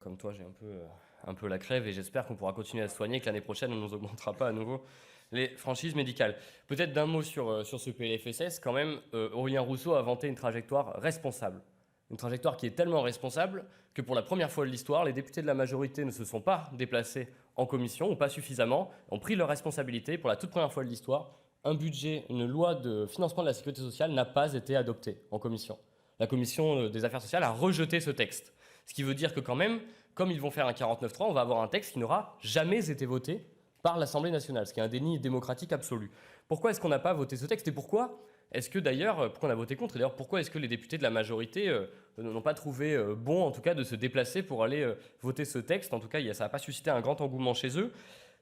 Comme toi, j'ai un peu la crève et j'espère qu'on pourra continuer à se soigner, que l'année prochaine, on ne nous augmentera pas à nouveau les franchises médicales. Peut-être d'un mot sur ce PLFSS, quand même, Aurélien Rousseau a vanté une trajectoire responsable. Une trajectoire qui est tellement responsable que pour la première fois de l'histoire, les députés de la majorité ne se sont pas déplacés en commission, ou pas suffisamment, ont pris leurs responsabilités. Pour la toute première fois de l'histoire, un budget, une loi de financement de la sécurité sociale n'a pas été adoptée en commission. La commission des affaires sociales a rejeté ce texte. Ce qui veut dire que quand même, comme ils vont faire un 49.3, on va avoir un texte qui n'aura jamais été voté par l'Assemblée nationale, ce qui est un déni démocratique absolu. Pourquoi est-ce qu'on n'a pas voté ce texte et pourquoi est-ce que d'ailleurs, pourquoi on a voté contre, et d'ailleurs pourquoi est-ce que les députés de la majorité n'ont pas trouvé bon en tout cas de se déplacer pour aller voter ce texte? En tout cas, ça n'a pas suscité un grand engouement chez eux.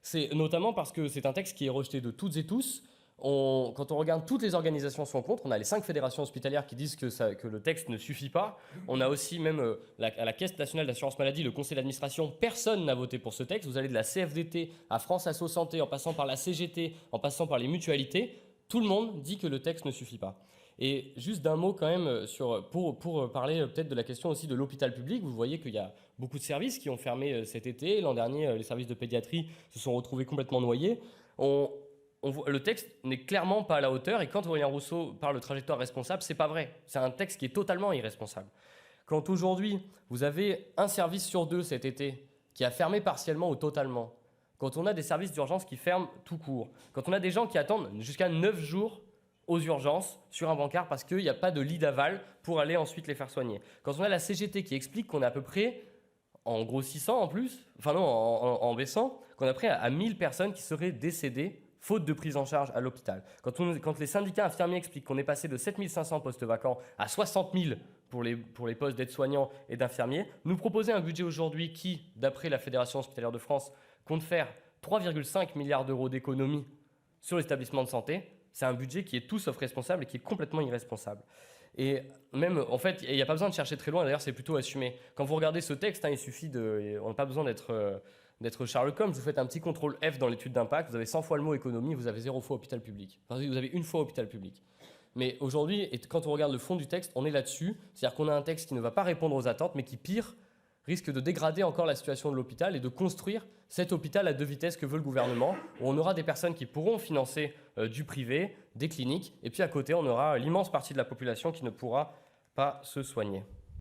C'est notamment parce que c'est un texte qui est rejeté de toutes et tous. Quand on regarde, toutes les organisations sont contre. On a les 5 fédérations hospitalières qui disent que le texte ne suffit pas. On a aussi même à la Caisse nationale d'assurance maladie, le conseil d'administration, personne n'a voté pour ce texte. Vous allez de la CFDT à France Asso Santé, en passant par la CGT, en passant par les mutualités, tout le monde dit que le texte ne suffit pas. Et juste d'un mot quand même pour parler peut-être de la question aussi de l'hôpital public. Vous voyez qu'il y a beaucoup de services qui ont fermé cet été. L'an dernier, les services de pédiatrie se sont retrouvés complètement noyés. Le texte n'est clairement pas à la hauteur, et quand Aurélien Rousseau parle de trajectoire responsable, c'est pas vrai. C'est un texte qui est totalement irresponsable. Quand aujourd'hui, vous avez un service sur 2 cet été qui a fermé partiellement ou totalement, quand on a des services d'urgence qui ferment tout court, quand on a des gens qui attendent jusqu'à 9 jours aux urgences sur un brancard parce qu'il n'y a pas de lit d'aval pour aller ensuite les faire soigner, quand on a la CGT qui explique qu'on est à peu près, en grossissant en plus, enfin non, en baissant, qu'on est près à 1000 personnes qui seraient décédées faute de prise en charge à l'hôpital. Quand les syndicats infirmiers expliquent qu'on est passé de 7500 postes vacants à 60 000 pour les postes d'aides-soignants et d'infirmiers, nous proposer un budget aujourd'hui qui, d'après la Fédération hospitalière de France, compte faire 3,5 milliards d'euros d'économies sur les établissements de santé, c'est un budget qui est tout sauf responsable et qui est complètement irresponsable. Et même, en fait, il n'y a pas besoin de chercher très loin, d'ailleurs c'est plutôt assumé. Quand vous regardez ce texte, il suffit on n'a pas besoin d'être Sherlock Holmes, vous faites un petit contrôle F dans l'étude d'impact, vous avez 100 fois le mot économie, vous avez 0 fois hôpital public. Enfin, vous avez une fois hôpital public. Mais aujourd'hui, quand on regarde le fond du texte, on est là-dessus. C'est-à-dire qu'on a un texte qui ne va pas répondre aux attentes, mais qui, pire, risque de dégrader encore la situation de l'hôpital et de construire cet hôpital à 2 vitesses que veut le gouvernement, où on aura des personnes qui pourront financer du privé, des cliniques, et puis à côté, on aura l'immense partie de la population qui ne pourra pas se soigner.